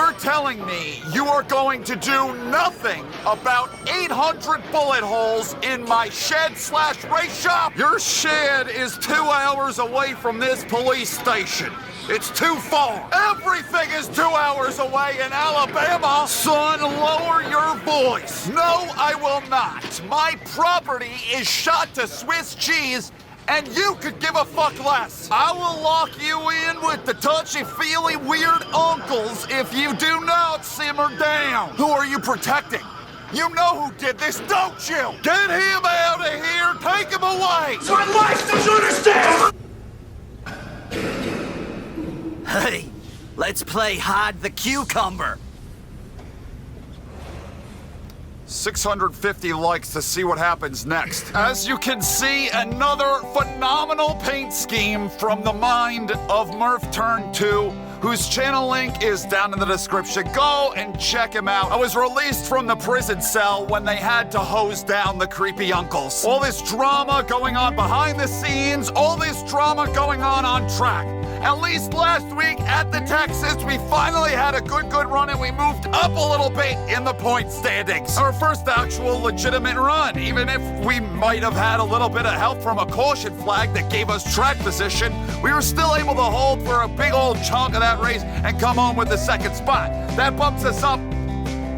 You're telling me you are going to do nothing about 800 bullet holes in my shed/race shop? Your shed is 2 hours away from this police station. It's too far. Everything is 2 hours away in Alabama. Son, lower your voice. No, I will not. My property is shot to Swiss cheese, and you could give a fuck less. I will lock you in with the touchy-feely weird uncles if you do not simmer down. Who are you protecting? You know who did this, don't you? Get him out of here. Take him away. It's my life, don't you understand? Hey, let's play hide the cucumber. 650 likes to see what happens next. As you can see, another phenomenal paint scheme from the mind of Mrucz2, whose channel link is down in the description. Go and check him out. I was released from the prison cell when they had to hose down the creepy uncles. All this drama going on behind the scenes, all this drama going on track. At least last week at the Texas, we finally had a good run and we moved up a little bit in the point standings. Our first actual legitimate run, even if we might have had a little bit of help from a caution flag that gave us track position, we were still able to hold for a big old chunk of that race and come home with the second spot. That bumps us up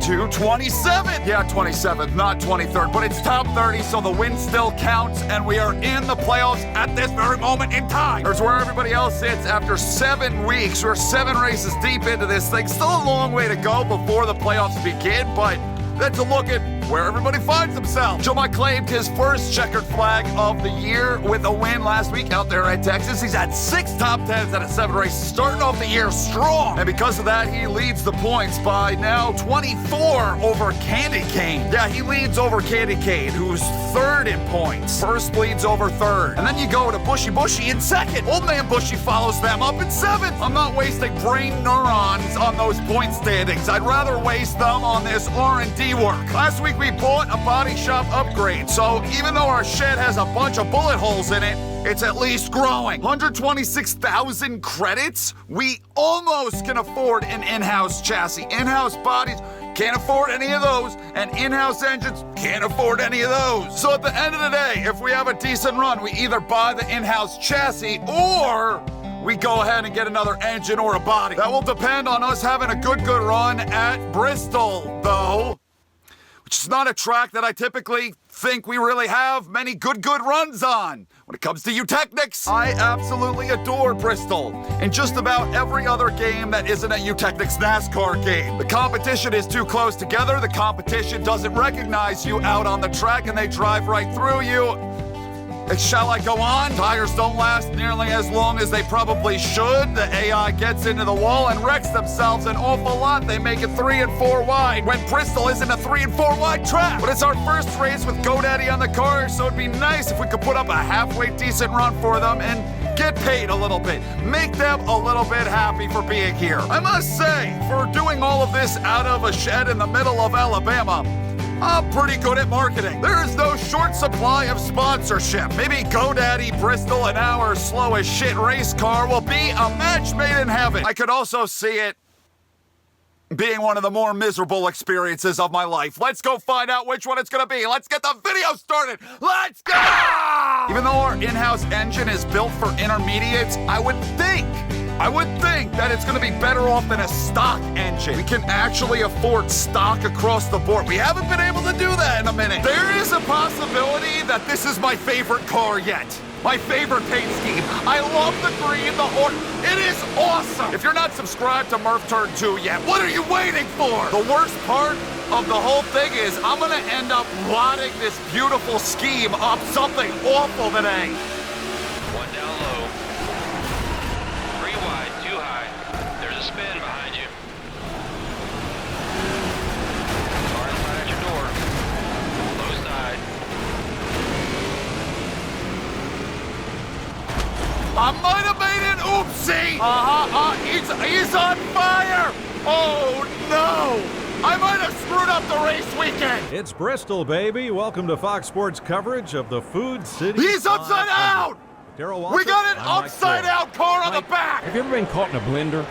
to 27th. Yeah, 27th, not 23rd, but it's top 30, so the win still counts, and we are in the playoffs at this very moment in time. There's where everybody else sits after 7 weeks. We're 7 races deep into this thing. Still a long way to go before the playoffs begin, but that's a look at where everybody finds themselves. Joe Mike claimed his first checkered flag of the year with a win last week out there at Texas. He's had 6 top 10s out of 7 races, starting off the year strong. And because of that, he leads the points by now 24 over Candy Cane. Yeah, he leads over Candy Cane, who's 3rd in points. First leads over 3rd. And then you go to Bushy in 2nd. Old Man Bushy follows them up in 7th. I'm not wasting brain neurons on those point standings. I'd rather waste them on this R&D work. Last week, we bought a body shop upgrade, so even though our shed has a bunch of bullet holes in it, it's at least growing. 126,000 credits? We almost can afford an in-house chassis. In-house bodies, can't afford any of those, and in-house engines, can't afford any of those. So at the end of the day, if we have a decent run, we either buy the in-house chassis or we go ahead and get another engine or a body. That will depend on us having a good run at Bristol, though. Which is not a track that I typically think we really have many good runs on. When it comes to Eutechnics, I absolutely adore Bristol. In just about every other game that isn't a Eutechnics NASCAR game. The competition is too close together, the competition doesn't recognize you out on the track, and they drive right through you. Shall I go on? Tires don't last nearly as long as they probably should. The AI gets into the wall and wrecks themselves an awful lot. They make it 3 and 4 wide when Bristol isn't a 3 and 4 wide track. But it's our first race with GoDaddy on the car, so it'd be nice if we could put up a halfway decent run for them and get paid a little bit. Make them a little bit happy for being here. I must say, for doing all of this out of a shed in the middle of Alabama, I'm pretty good at marketing. There is no short supply of sponsorship. Maybe GoDaddy, Bristol, and our slow as shit race car will be a match made in heaven. I could also see it being one of the more miserable experiences of my life. Let's go find out which one it's gonna be. Let's get the video started. Let's go! Even though our in-house engine is built for intermediates, I would think that it's gonna be better off than a stock engine. We can actually afford stock across the board. We haven't been able to do that in a minute. There is a possibility that this is my favorite car yet. My favorite paint scheme. I love the green, the orange. It is awesome. If you're not subscribed to Mrucz2 yet, what are you waiting for? The worst part of the whole thing is I'm gonna end up wadding this beautiful scheme up something awful today. 1 down low. 3 wide, 2 high. There's a spin behind you. Car inside at your door. Low side. I might have made an oopsie! He's on fire! Oh no! I might have screwed up the race weekend! It's Bristol, baby. Welcome to Fox Sports coverage of the Food City. He's upside down! Darryl We got an upside down car on the back! Have you ever been caught in a blender?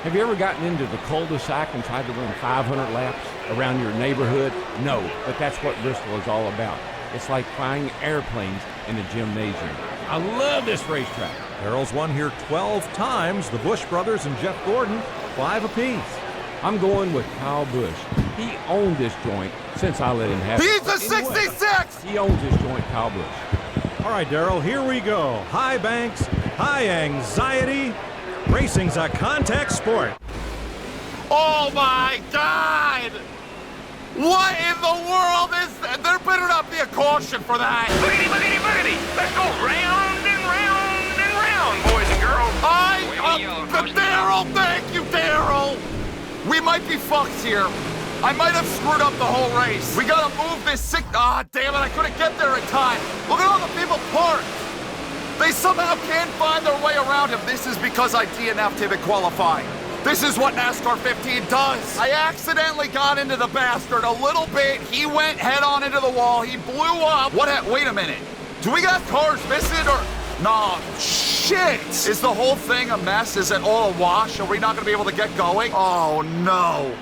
Have you ever gotten into the cul-de-sac and tried to run 500 laps around your neighborhood? No, but that's what Bristol is all about. It's like flying airplanes in a gymnasium. I love this racetrack. Daryl's won here 12 times. The Busch brothers and Jeff Gordon, 5 apiece. I'm going with Kyle Busch. He owned this joint since I let him have it. He's a 66! He owns this joint, Kyle Busch. All right, Daryl, here we go. High banks, high anxiety. Racing's a contact sport. Oh my God! What in the world is that? There better not be a caution for that. Boogity, boogity, boogity. Let's go round and round and round, boys and girls. Daryl, thank you, Daryl. We might be fucked here. I might have screwed up the whole race. We gotta move this sick. Ah, damn it, I couldn't get there in time. Look at all the people parked. They somehow can't find their way around him. This is because I DNF'd him in qualifying. This is what NASCAR 15 does. I accidentally got into the bastard a little bit. He went head on into the wall. He blew up. Wait a minute. Do we got cars missing or? Nah, shit. Is the whole thing a mess? Is it all a wash? Are we not gonna be able to get going? Oh no.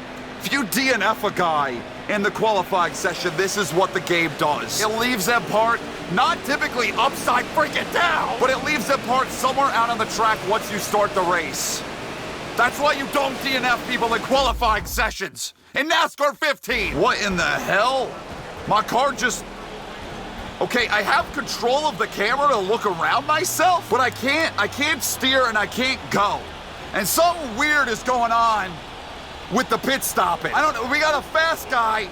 If you DNF a guy in the qualifying session, this is what the game does. It leaves them parked, not typically upside freaking down, but it leaves them parked somewhere out on the track once you start the race. That's why you don't DNF people in qualifying sessions. In NASCAR 15. What in the hell? My car just... Okay, I have control of the camera to look around myself, but I can't steer and I can't go. And something weird is going on with the pit stopping. I don't know, we got a fast guy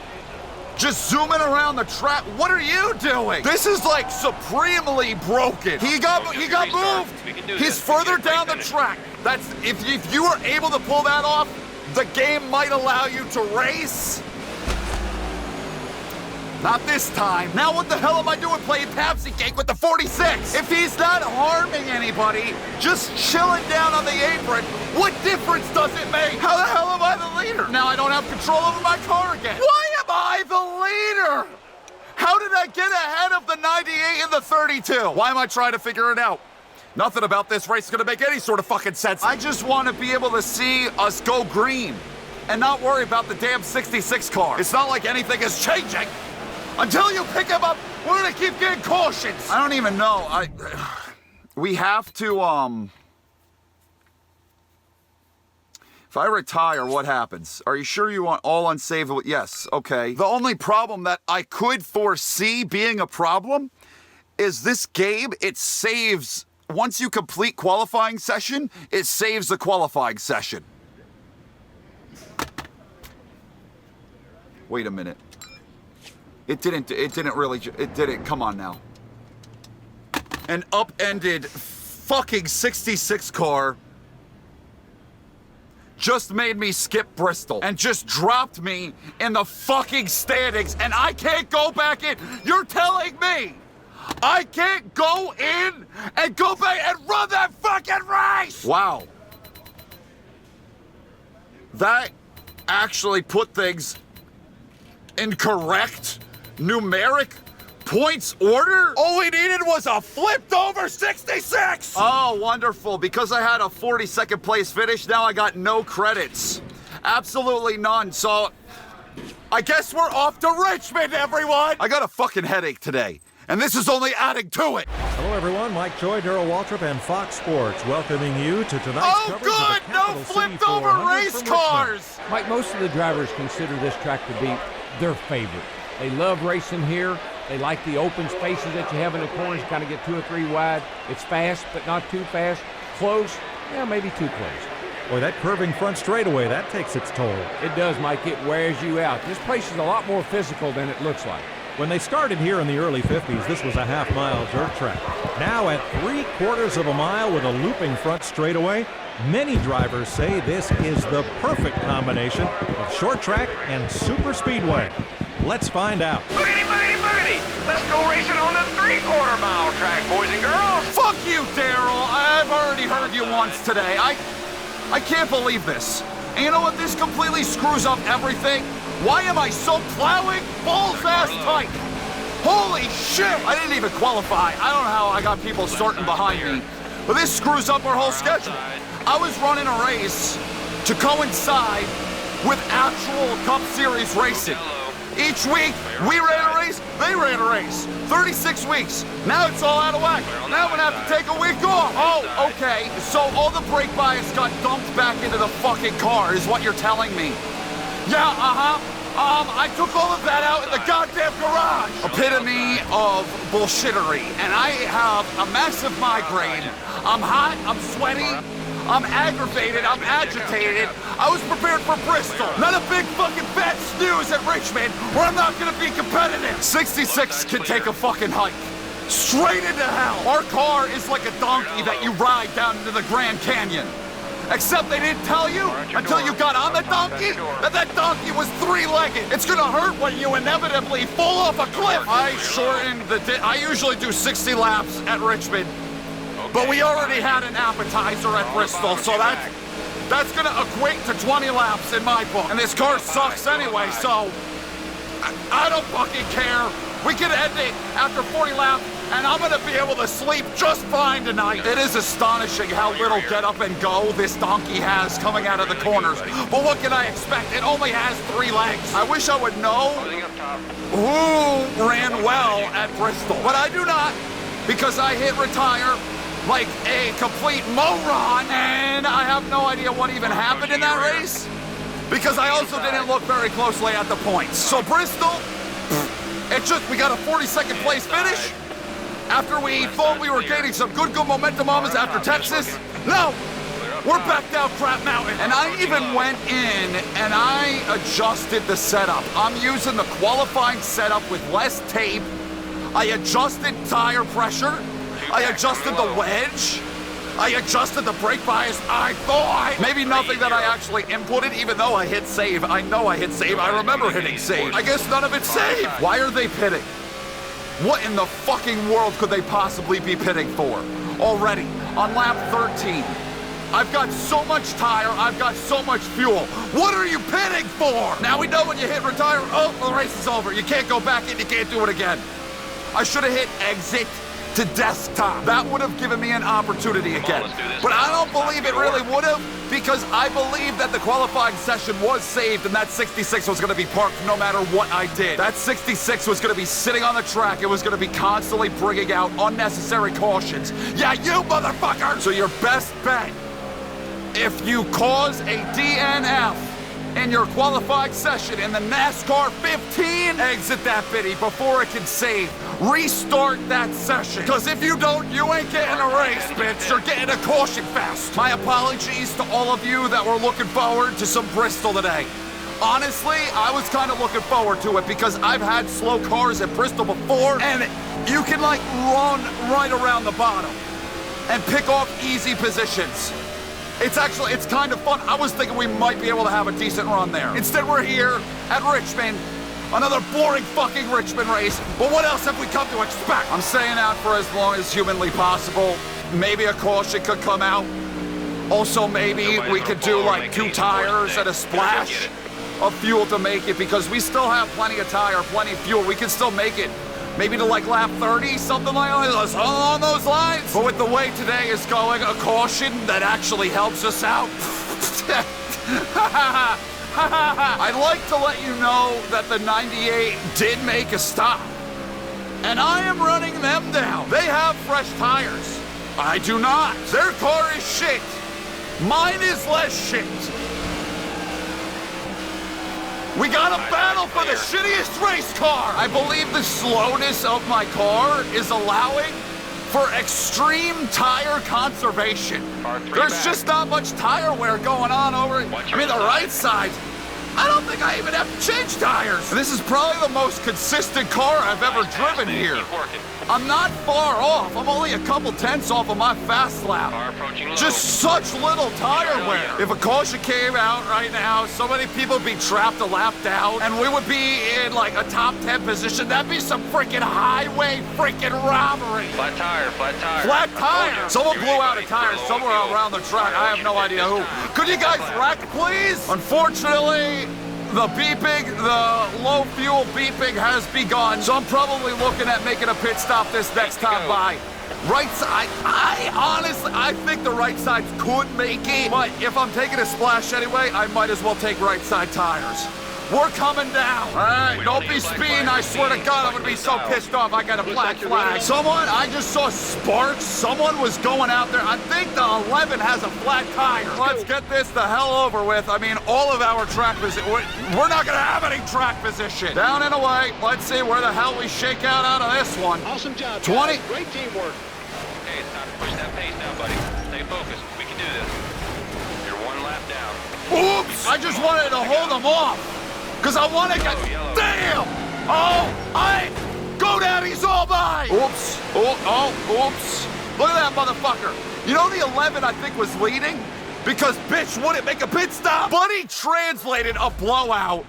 just zooming around the track. What are you doing? This is like supremely broken. He got moved. He's further down the track. That's if you were able to pull that off, the game might allow you to race. Not this time. Now what the hell am I doing playing Pepsi Cake with the 46? If he's not harming anybody, just chilling down on the apron, what difference does it make? How the hell am I the leader? Now I don't have control over my car again. Why am I the leader? How did I get ahead of the 98 and the 32? Why am I trying to figure it out? Nothing about this race is gonna make any sort of fucking sense. I just want to be able to see us go green and not worry about the damn 66 car. It's not like anything is changing. Until you pick him up, we're gonna keep getting cautions. I don't even know. We have to, if I retire, what happens? Are you sure you want all unsavable? Yes, okay. The only problem that I could foresee being a problem is this game, it saves, once you complete qualifying session, it saves the qualifying session. Wait a minute. It didn't, come on now. An upended fucking 66 car just made me skip Bristol and just dropped me in the fucking standings and I can't go back in. You're telling me I can't go in and go back and run that fucking race? Wow. That actually put things in correct numeric points order? All we needed was a flipped over 66! Oh, wonderful. Because I had a 42nd place finish, now I got no credits. Absolutely none. So, I guess we're off to Richmond, everyone! I got a fucking headache today, and this is only adding to it. Hello, everyone. Mike Choi, Darryl Waltrip, and Fox Sports welcoming you to tonight's coverage of the good! No Capital City flipped over 400 race from cars! Mike, most of the drivers consider this track to be their favorite. They love racing here. They like the open spaces that you have in the corners, kind of get 2 or 3 wide. It's fast, but not too fast. Close, yeah, maybe too close. Boy, that curving front straightaway, that takes its toll. It does, Mike. It wears you out. This place is a lot more physical than it looks like. When they started here in the early 50s, this was a half-mile dirt track. Now at 3/4 of a mile with a looping front straightaway, many drivers say this is the perfect combination of short track and super speedway. Let's find out. Boogity, boogity, boogity. Let's go racing on the 3/4 mile track, boys and girls. Fuck you, Daryl. I've already heard you once today. I can't believe this. And you know what? This completely screws up everything. Why am I so plowing balls-ass tight? Holy shit! I didn't even qualify. I don't know how I got people starting behind me. But this screws up our whole schedule. I was running a race to coincide with actual Cup Series racing. Each week, we ran a race, they ran a race. 36 weeks. Now it's all out of whack. Now I'm gonna have to take a week off. Oh, okay. So all the brake bias got dumped back into the fucking car is what you're telling me. Yeah, I took all of that out in the goddamn garage. Epitome of bullshittery. And I have a massive migraine. I'm hot, I'm sweaty, I'm aggravated, I'm agitated. I was prepared for Bristol. Not a big fucking fat snooze at Richmond where I'm not gonna be competitive. 66 can take a fucking hike. Straight into hell. Our car is like a donkey that you ride down into the Grand Canyon. Except they didn't tell you until you got on the donkey that donkey was three-legged. It's gonna hurt when you inevitably fall off a cliff. I shortened I usually do 60 laps at Richmond, but we already had an appetizer at Bristol, so that's gonna equate to 20 laps in my book. And this car sucks anyway, so I don't fucking care. We can end it after 40 laps, and I'm gonna be able to sleep just fine tonight. It is astonishing how little get up and go this donkey has coming out of the corners. But what can I expect? It only has 3 legs. I wish I would know who ran well at Bristol, but I do not, because I hit retire like a complete moron, and I have no idea what even happened in that race, because I also didn't look very closely at the points. So Bristol, we got a 42nd place finish after we thought we were gaining some good momentum on us after Texas. No, we're back down Crap Mountain. And I even went in and I adjusted the setup. I'm using the qualifying setup with less tape. I adjusted tire pressure. I adjusted the wedge. I adjusted the brake bias. I thought maybe nothing that I actually inputted, even though I hit save. I know I hit save. I remember hitting save. I guess none of it's saved. Why are they pitting? What in the fucking world could they possibly be pitting for? Already on lap 13. I've got so much tire. I've got so much fuel. What are you pitting for? Now we know when you hit retire, oh, the race is over. You can't go back in. You can't do it again. I should have hit exit to desktop. That would have given me an opportunity again. But I don't believe it really would have, because I believe that the qualifying session was saved and that 66 was going to be parked no matter what I did. That 66 was going to be sitting on the track. It was going to be constantly bringing out unnecessary cautions. Yeah, you motherfucker! So your best bet, if you cause a DNF in your qualifying session in the NASCAR 15, exit that bitty before it can save. Restart that session. Because if you don't, you ain't getting a race, bitch. You're getting a caution fest. My apologies to all of you that were looking forward to some Bristol today. Honestly, I was kind of looking forward to it because I've had slow cars at Bristol before, and you can like run right around the bottom and pick off easy positions. It's kind of fun. I was thinking we might be able to have a decent run there. Instead, we're here at Richmond. Another boring fucking Richmond race. But what else have we come to expect? I'm staying out for as long as humanly possible. Maybe a caution could come out. Also, maybe we could do like 2 tires and a splash of fuel to make it, because we still have plenty of tire, plenty of fuel. We can still make it. Maybe to like lap 30, something like that, along those lines. But with the way today is going, a caution that actually helps us out. I'd like to let you know that the 98 did make a stop, and I am running them down. They have fresh tires. I do not. Their car is shit. Mine is less shit. We got a battle for the shittiest race car. I believe the slowness of my car is allowing for extreme tire conservation. There's just not much tire wear going on over it. I mean, the right side, I don't think I even have to change tires. This is probably the most consistent car I've ever driven here. I'm not far off. I'm only a couple tenths off of my fast lap. Just such little tire wear. If a caution came out right now, so many people would be trapped a lap down, and we would be in like a top 10 position. That'd be some freaking highway freaking robbery. Flat tire, flat tire. Flat tire. Someone blew out a tire somewhere around the track. I have no idea who. Could you guys wreck, please? Unfortunately, the beeping, the low fuel beeping has begun, so I'm probably looking at making a pit stop this next time by. Right side, I honestly, I think the right side could make it, but if I'm taking a splash anyway, I might as well take right side tires. We're coming down. All right, don't be speeding. I swear to God, I'm gonna be so pissed off. I got a black flag. Someone, I just saw sparks. Someone was going out there. I think the 11 has a flat tire. Let's get this the hell over with. I mean, all of our track position, we're not gonna have any track position. Down and away. Let's see where the hell we shake out of this one. Awesome job, 20. guys. Great teamwork. Okay, it's time to push that pace now, buddy. Stay focused. We can do this. You're one lap down. Oops! I just wanted to hold them off. Because I want to get... Damn! Oh, GoDaddy's all mine! Oops. Oops. Look at that motherfucker. You know the 11, I think, was leading? Because, bitch, wouldn't make a pit stop. Buddy translated a blowout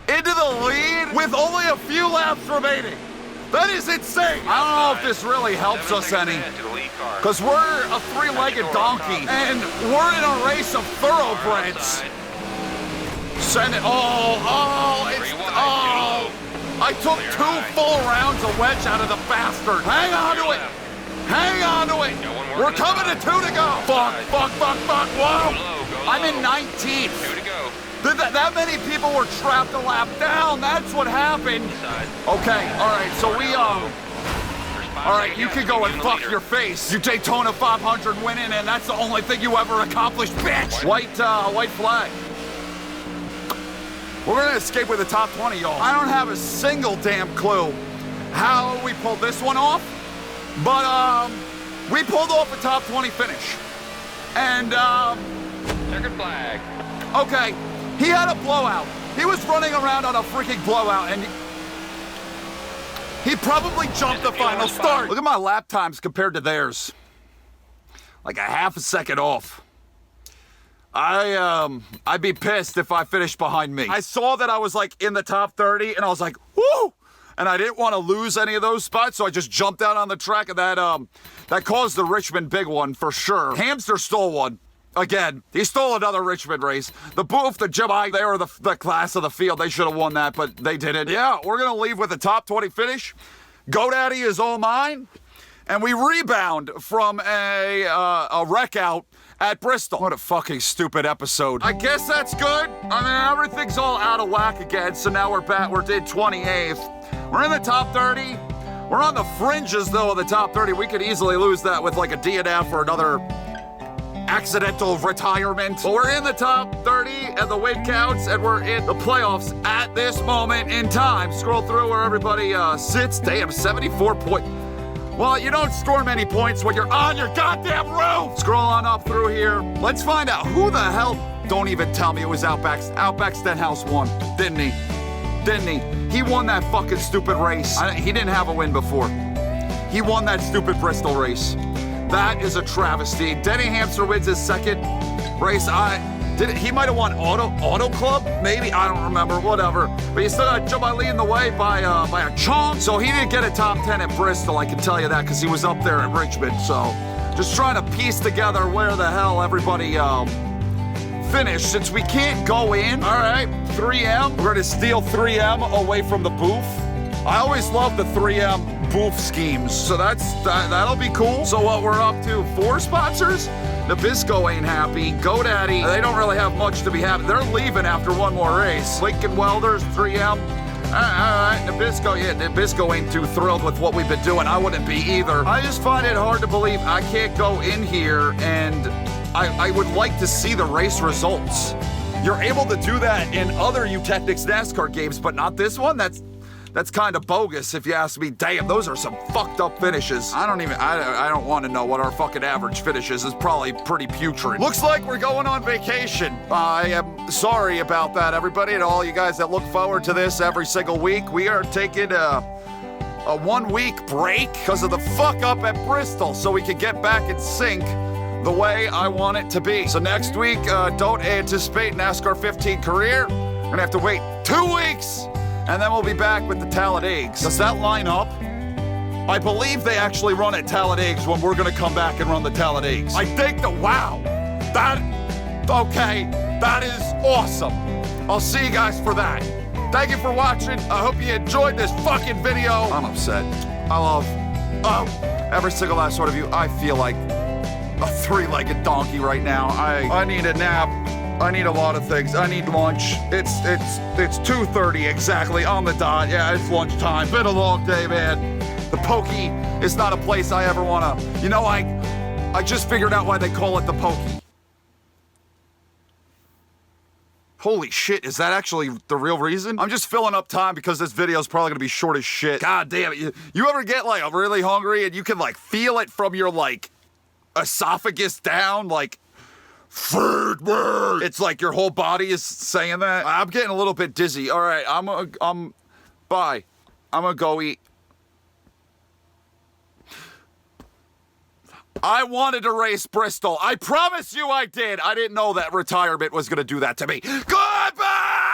into the lead with only a few laps remaining. That is insane. I don't know if this really helps us any. Because we're a three-legged donkey. And we're in a race of thoroughbreds. Send it. I took 2 full rounds of wedge out of the bastard. Hang on to it. We're coming to 2 to go. Fuck. Whoa. I'm in 19th. 2 to go. That many people were trapped a lap down. That's what happened. Okay, all right, so we, all right, you can go and fuck your face. You Daytona 500 winning, and that's the only thing you ever accomplished, bitch. White flag. We're gonna escape with the top 20, y'all. I don't have a single damn clue how we pulled this one off, but we pulled off a top 20 finish. And Checkered flag. okay, he had a blowout. He was running around on a freaking blowout, and he probably jumped the final start. Look at my lap times compared to theirs. Like a half a second off. I'd be pissed if I finished behind me. I saw that I was like in the top 30 and I was like, woo! And I didn't want to lose any of those spots, so I just jumped out on the track, and that caused the Richmond big one for sure. Hamster stole one. Again, he stole another Richmond race. The Booth, the Jedi, they were the class of the field. They should have won that, but they didn't. Yeah, we're gonna leave with a top 20 finish. GoDaddy is all mine. And we rebound from a wreck out at Bristol. What a fucking stupid episode. I guess that's good. I mean, everything's all out of whack again, so now we're back. We're in 28th. We're in the top 30. We're on the fringes, though, of the top 30. We could easily lose that with like a DNF or another accidental retirement. But we're in the top 30, and the win counts, and we're in the playoffs at this moment in time. Scroll through where everybody sits. Damn, 74 points. Well, you don't score many points when you're on your goddamn roof. Scroll on up through here. Let's find out who the hell. Don't even tell me it was Outback Stenhouse won, didn't he? He won that fucking stupid race. He didn't have a win before. He won that stupid Bristol race. That is a travesty. Denny Hamster wins his second race. He might have won Auto Club, maybe, I don't remember, whatever. But he still got Joe Lee in the way by a chunk. So he didn't get a top 10 at Bristol, I can tell you that, because he was up there at Richmond. So just trying to piece together where the hell everybody finished, since we can't go in. All right, 3M. We're gonna steal 3M away from the Booth. I always love the 3M Booth schemes, so that'll be cool. So what we're up to, 4 sponsors? Nabisco ain't happy. GoDaddy, they don't really have much to be happy. They're leaving after one more race. Lincoln Welders, 3M. All right, Nabisco ain't too thrilled with what we've been doing. I wouldn't be either. I just find it hard to believe I can't go in here, and I would like to see the race results. You're able to do that in other Utechnics NASCAR games, but not this one? That's kind of bogus, if you ask me. Damn, those are some fucked up finishes. I don't want to know what our fucking average finish is. It's probably pretty putrid. Looks like we're going on vacation. I am sorry about that, everybody, and all you guys that look forward to this every single week. We are taking a 1-week break because of the fuck up at Bristol, so we can get back in sync the way I want it to be. So next week, don't anticipate NASCAR 15 career. We're gonna have to wait 2 weeks. And then we'll be back with the Talladegs. Does that line up? I believe they actually run at Talladegs when we're gonna come back and run the Talladegs. I think wow. Okay, that is awesome. I'll see you guys for that. Thank you for watching. I hope you enjoyed this fucking video. I'm upset. every single last one of you. I feel like a three-legged donkey right now. I need a nap. I need a lot of things. I need lunch. It's 2:30 exactly on the dot. Yeah, it's lunchtime. Been a long day, man. The Pokey is not a place I ever wanna. You know, I just figured out why they call it the Pokey. Holy shit, is that actually the real reason? I'm just filling up time because this video is probably gonna be short as shit. God damn it. You ever get like really hungry and you can like feel it from your like esophagus down? Like, feed me! It's like your whole body is saying that. I'm getting a little bit dizzy. All right, bye. I'm gonna go eat. I wanted to race Bristol. I promise you I did. I didn't know that retirement was gonna do that to me. Goodbye!